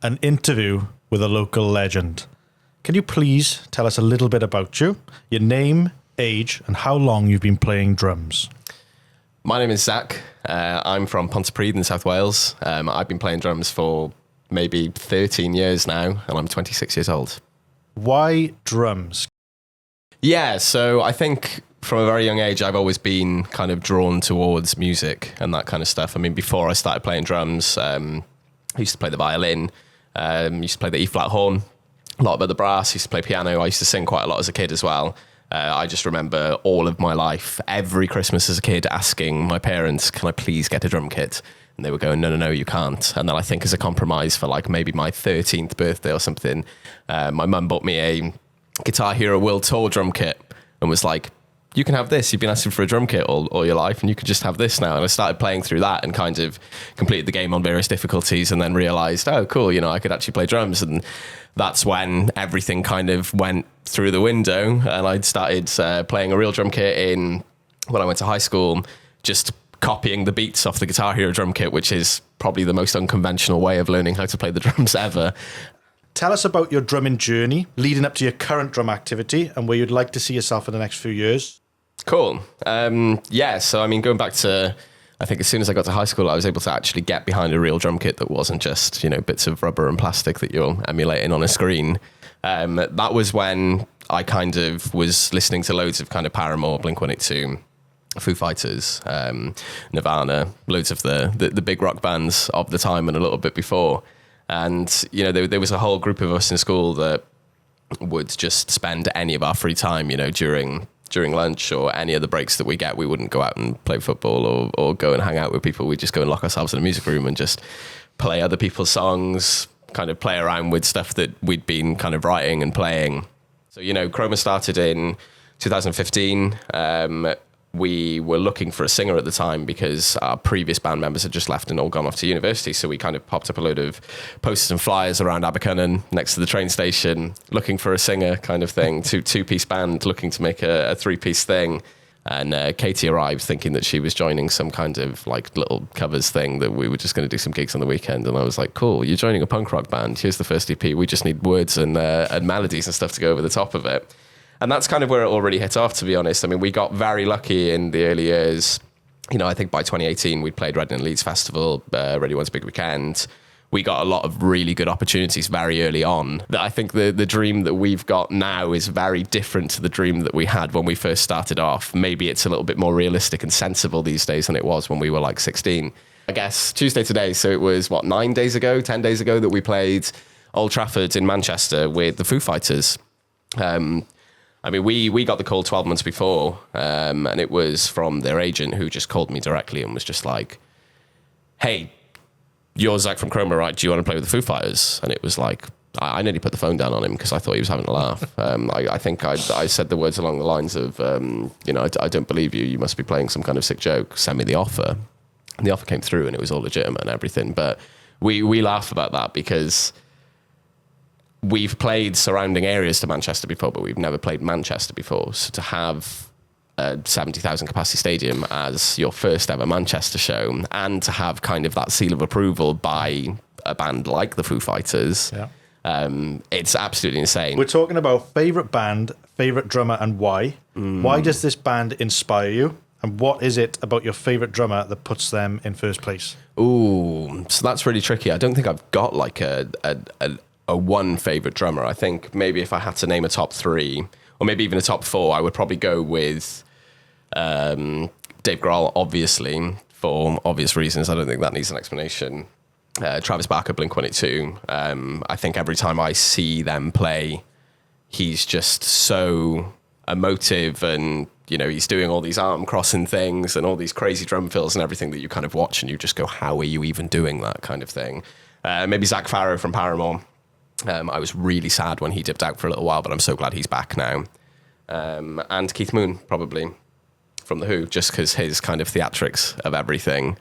an interview with a local legend. Can you please tell us a little bit about you, your name, age, and how long you've been playing drums? My name is Zach. I'm from Pontypridd in South Wales. I've been playing drums for maybe 13 years now, and I'm 26 years old. Why drums? Yeah, so I think from a very young age, I've always been kind of drawn towards music and that kind of stuff. I mean, before I started playing drums, I used to play the violin, used to play the E-flat horn, a lot of other brass, used to play piano. I used to sing quite a lot as a kid as well. I just remember all of my life, every Christmas as a kid, asking my parents, can I please get a drum kit? And they were going, no, you can't. And then I think as a compromise for like maybe my 13th birthday or something, my mum bought me a Guitar Hero World Tour drum kit and was like, you can have this. You've been asking for a drum kit all your life and you could just have this now. And I started playing through that and kind of completed the game on various difficulties and then realized, oh, cool, I could actually play drums. And that's when everything kind of went through the window and I'd started playing a real drum kit when I went to high school, just copying the beats off the Guitar Hero drum kit, which is probably the most unconventional way of learning how to play the drums ever. Tell us about your drumming journey leading up to your current drum activity and where you'd like to see yourself in the next few years. Cool. So I mean, going back to, I think as soon as I got to high school, I was able to actually get behind a real drum kit that wasn't just, bits of rubber and plastic that you're emulating on a screen. That was when I kind of was listening to loads of kind of Paramore, Blink-182, Foo Fighters, Nirvana, loads of the big rock bands of the time and a little bit before. And, there was a whole group of us in school that would just spend any of our free time, during lunch or any of the breaks that we get. We wouldn't go out and play football or go and hang out with people. We'd just go and lock ourselves in a music room and just play other people's songs, kind of play around with stuff that we'd been kind of writing and playing. So, Chroma started in 2015. We were looking for a singer at the time because our previous band members had just left and all gone off to university. So we kind of popped up a load of posters and flyers around Abercynon next to the train station, looking for a singer kind of thing, two-piece band looking to make a three-piece thing. And Katie arrived thinking that she was joining some kind of like little covers thing, that we were just going to do some gigs on the weekend. And I was like, cool, you're joining a punk rock band. Here's the first EP. We just need words and melodies and stuff to go over the top of it. And that's kind of where it all really hit off, to be honest. I mean, we got very lucky in the early years. I think by 2018, we'd played Reading and Leeds Festival, Ready One's Big Weekend. We got a lot of really good opportunities very early on. I think the dream that we've got now is very different to the dream that we had when we first started off. Maybe it's a little bit more realistic and sensible these days than it was when we were like 16. I guess Tuesday today, so it was, 10 days ago that we played Old Trafford in Manchester with the Foo Fighters. I mean, we got the call 12 months before, and it was from their agent who just called me directly and was just like, hey, you're Zach from Chroma, right? Do you want to play with the Foo Fighters? And it was like, I nearly put the phone down on him because I thought he was having a laugh. I think I said the words along the lines of, I don't believe you. You must be playing some kind of sick joke. Send me the offer. And the offer came through and it was all legitimate and everything. But we laugh about that because we've played surrounding areas to Manchester before, but we've never played Manchester before. So to have a 70,000 capacity stadium as your first ever Manchester show and to have kind of that seal of approval by a band like the Foo Fighters, it's absolutely insane. We're talking about favourite band, favourite drummer, and why. Why does this band inspire you? And what is it about your favourite drummer that puts them in first place? Ooh, so that's really tricky. I don't think I've got like a one favourite drummer. I think maybe if I had to name a top three, or maybe even a top four, I would probably go with Dave Grohl, obviously, for obvious reasons. I don't think that needs an explanation. Travis Barker, Blink-182. I think every time I see them play, he's just so emotive and, he's doing all these arm crossing things and all these crazy drum fills and everything that you kind of watch and you just go, how are you even doing that kind of thing? Maybe Zach Farrow from Paramore. I was really sad when he dipped out for a little while, but I'm so glad he's back now. And Keith Moon, probably, from The Who, just because his kind of theatrics of everything.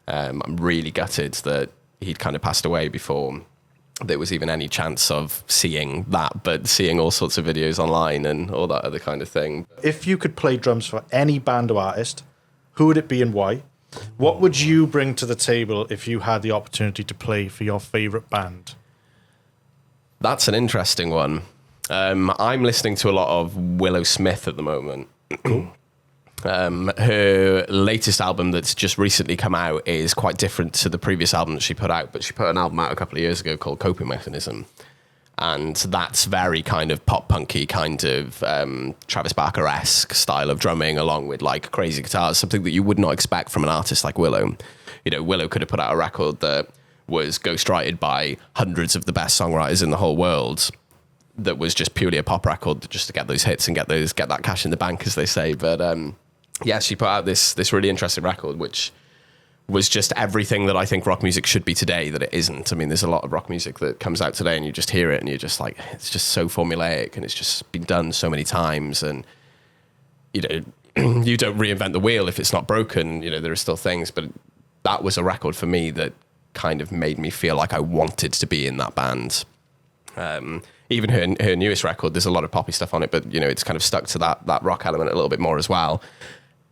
I'm really gutted that he'd kind of passed away before there was even any chance of seeing that, but seeing all sorts of videos online and all that other kind of thing. If you could play drums for any band or artist, who would it be and why? What would you bring to the table if you had the opportunity to play for your favourite band? That's an interesting one. I'm listening to a lot of Willow Smith at the moment. Her latest album that's just recently come out is quite different to the previous album that she put out, but she put an album out a couple of years ago called Coping Mechanism. And that's very kind of pop punky, kind of Travis Barker-esque style of drumming, along with like crazy guitars, something that you would not expect from an artist like Willow. You know, Willow could have put out a record that was ghostwritten by hundreds of the best songwriters in the whole world, that was just purely a pop record just to get those hits and get that cash in the bank, as they say. But yeah, she put out this really interesting record, which was just everything that I think rock music should be today that it isn't. I mean, there's a lot of rock music that comes out today and you just hear it and you're just like, it's just so formulaic and it's just been done so many times. And, you know, you don't reinvent the wheel if it's not broken. You know, there are still things, but that was a record for me that kind of made me feel like I wanted to be in that band. Even her newest record, there's a lot of poppy stuff on it, but, you know, it's kind of stuck to that rock element a little bit more as well.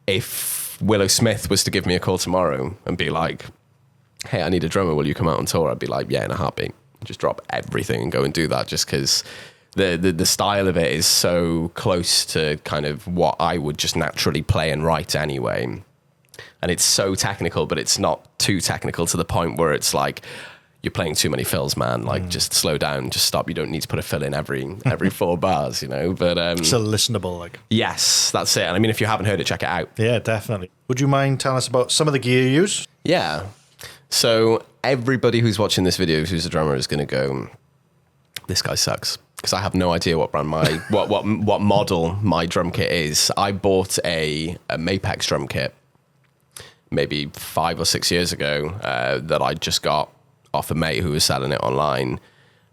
If Willow Smith was to give me a call tomorrow and be like, hey, I need a drummer, will you come out on tour? I'd be like, yeah, in a heartbeat. Just drop everything and go and do that, just because the style of it is so close to kind of what I would just naturally play and write anyway. And it's so technical, but it's not too technical to the point where it's like, you're playing too many fills, man. Like, just slow down, just stop. You don't need to put a fill in every 4 bars, you know. But so listenable, like. Yes, that's it. And I mean, if you haven't heard it, check it out. Yeah, definitely. Would you mind telling us about some of the gear you use? Yeah. So everybody who's watching this video who's a drummer is going to go, this guy sucks, because I have no idea what brand my what model my drum kit is. I bought a Mapex drum kit maybe 5 or 6 years ago that I just got off a mate who was selling it online.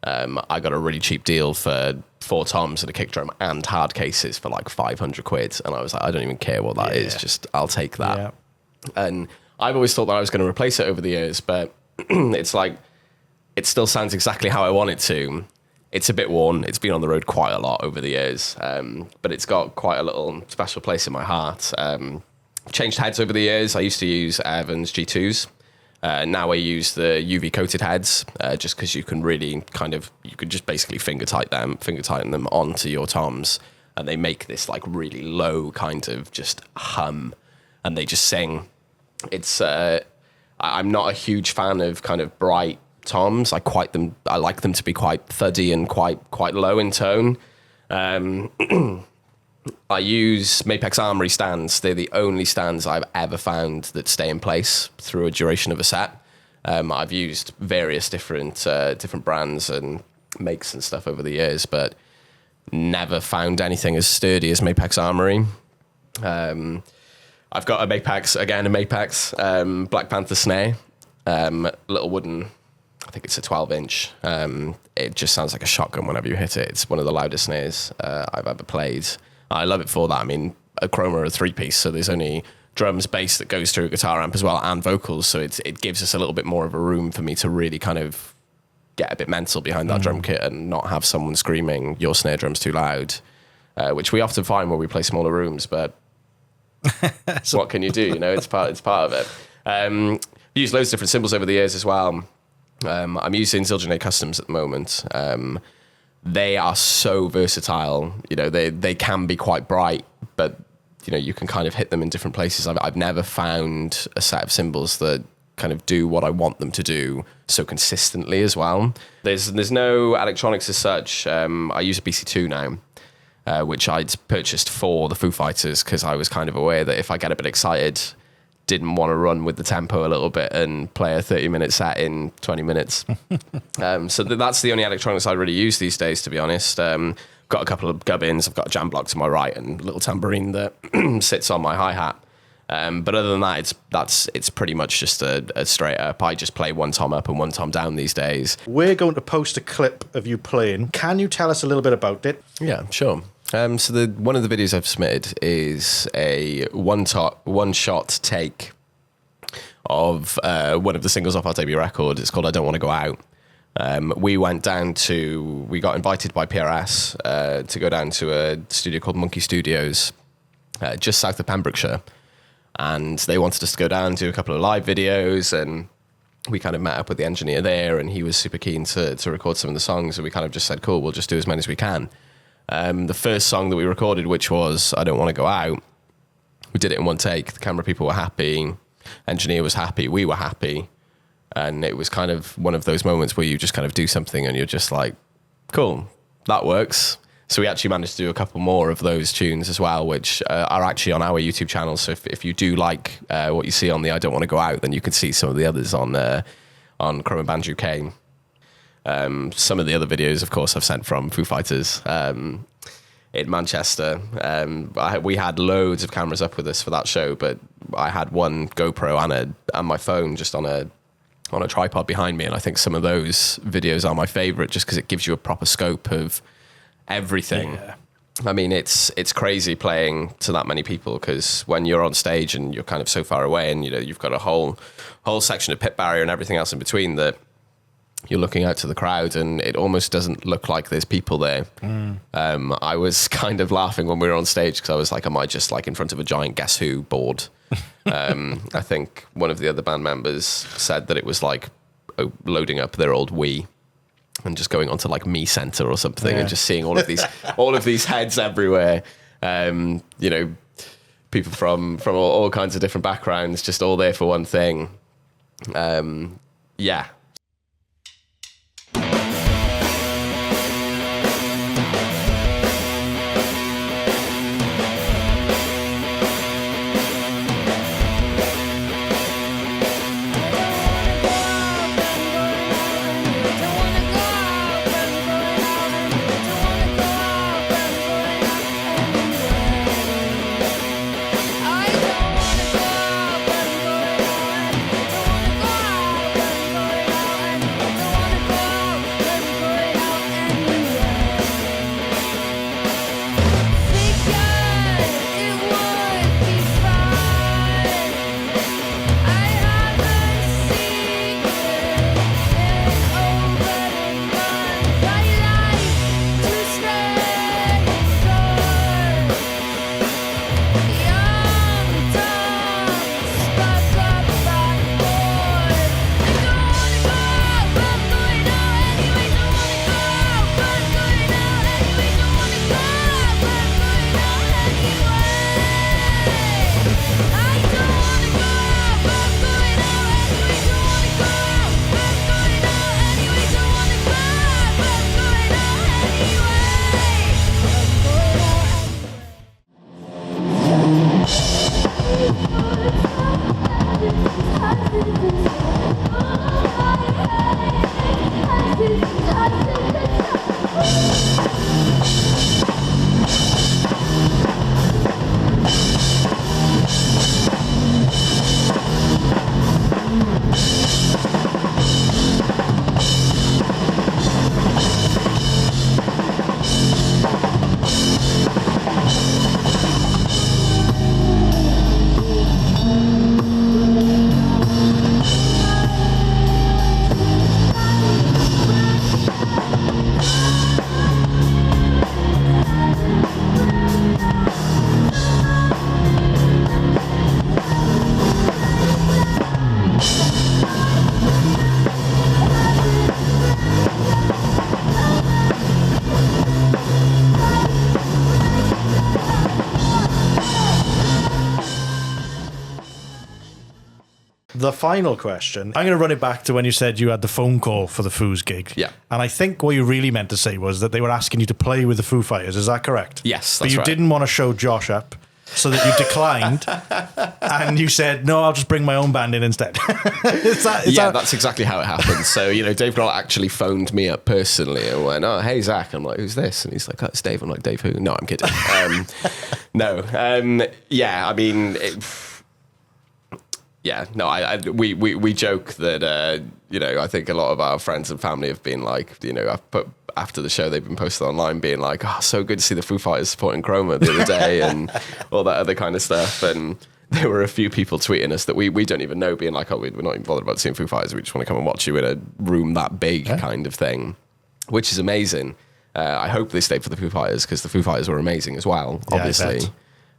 I got a really cheap deal for 4 toms and a kick drum and hard cases for like 500 quid. And I was like, I don't even care what that is. Just, I'll take that. Yeah. And I've always thought that I was going to replace it over the years, but it's like, it still sounds exactly how I want it to. It's a bit worn. It's been on the road quite a lot over the years, but it's got quite a little special place in my heart. Changed heads over the years. I used to use Evans G2s. Now I use the UV coated heads, just because you can really you can just basically finger tighten them onto your toms, and they make this like really low kind of just hum, and they just sing. It's I'm not a huge fan of kind of bright toms. I like them to be quite thuddy and quite low in tone. I use Mapex Armory stands. They're the only stands I've ever found that stay in place through a duration of a set. I've used various different brands and makes and stuff over the years, but never found anything as sturdy as Mapex Armory. I've got a Mapex, Black Panther snare, little wooden, I think it's a 12-inch. It just sounds like a shotgun whenever you hit it. It's one of the loudest snares I've ever played. I love it for that. I mean, a chroma or a 3-piece, so there's only drums, bass that goes through a guitar amp as well, and vocals, so it gives us a little bit more of a room for me to really kind of get a bit mental behind that drum kit and not have someone screaming, your snare drum's too loud, which we often find when we play smaller rooms, but what can you do? You know, it's part of it. I've used loads of different cymbals over the years as well. I'm using Zildjian Customs at the moment. They are so versatile. You know, they can be quite bright, but you know, you can kind of hit them in different places. I've never found a set of cymbals that kind of do what I want them to do so consistently as well. There's no electronics as such. I use a BC2 now, which I'd purchased for the Foo Fighters because I was kind of aware that if I get a bit excited, didn't want to run with the tempo a little bit and play a 30-minute set in 20 minutes. So that's the only electronics I really use these days, to be honest. Got a couple of gubbins. I've got a jam block to my right and a little tambourine that sits on my hi-hat. But other than that, it's pretty much just a straight up. I just play one tom up and one tom down these days. We're going to post a clip of you playing. Can you tell us a little bit about it? Yeah, sure. So one of the videos I've submitted is a one-shot take of one of the singles off our debut record. It's called I Don't Want to Go Out. We got invited by PRS to go down to a studio called Monkey Studios, just south of Pembrokeshire. And they wanted us to go down, do a couple of live videos, and we kind of met up with the engineer there, and he was super keen to record some of the songs, and we kind of just said, cool, we'll just do as many as we can. The first song that we recorded, which was I Don't Want to Go Out, we did it in one take. The camera people were happy, engineer was happy, we were happy, and it was kind of one of those moments where you just kind of do something and you're just like, cool, that works. So we actually managed to do a couple more of those tunes as well, which are actually on our YouTube channel. So if you do like what you see on the I Don't Want to Go Out, then you can see some of the others on Chroma Band UK. Some of the other videos, of course, I've sent from Foo Fighters in Manchester. We had loads of cameras up with us for that show, but I had one GoPro and my phone just on a tripod behind me, and I think some of those videos are my favorite just because it gives you a proper scope of everything. Yeah. I mean, it's crazy playing to that many people, because when you're on stage and you're kind of so far away, and you've got a whole section of pit barrier and everything else in between, that you're looking out to the crowd and it almost doesn't look like there's people there. I was kind of laughing when we were on stage because I was like, am I just like in front of a giant Guess Who board? I think one of the other band members said that it was like loading up their old Wii and just going onto like Me Center or something, and just seeing all of these heads everywhere. People from all kinds of different backgrounds, just all there for one thing. Yeah. The final question, I'm going to run it back to when you said you had the phone call for the Foo's gig. Yeah. And I think what you really meant to say was that they were asking you to play with the Foo Fighters. Is that correct? Yes, that's But you right. didn't want to show Josh up, so that you declined, and you said, no, I'll just bring my own band in instead. That's exactly how it happened. So, Dave Grohl actually phoned me up personally and went, oh, hey, Zach. I'm like, who's this? And he's like, oh, it's Dave. I'm like, Dave who? No, I'm kidding. Yeah, I mean... we joke that, I think a lot of our friends and family have been like, I've put after the show, they've been posted online being like, oh, so good to see the Foo Fighters supporting Chroma the other day and all that other kind of stuff. And there were a few people tweeting us that we don't even know, being like, oh, we're not even bothered about seeing Foo Fighters. We just want to come and watch you in a room that big kind of thing, which is amazing. I hope they stay for the Foo Fighters because the Foo Fighters were amazing as well, obviously.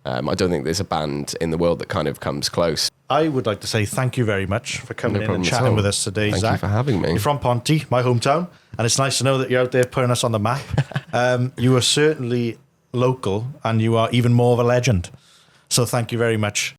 I don't think there's a band in the world that kind of comes close. I would like to say thank you very much for coming No in and problem at chatting all. with us today, Thank Zach. you for having me. You're from Ponty, my hometown, and it's nice to know that you're out there putting us on the map. You are certainly local, and you are even more of a legend. So thank you very much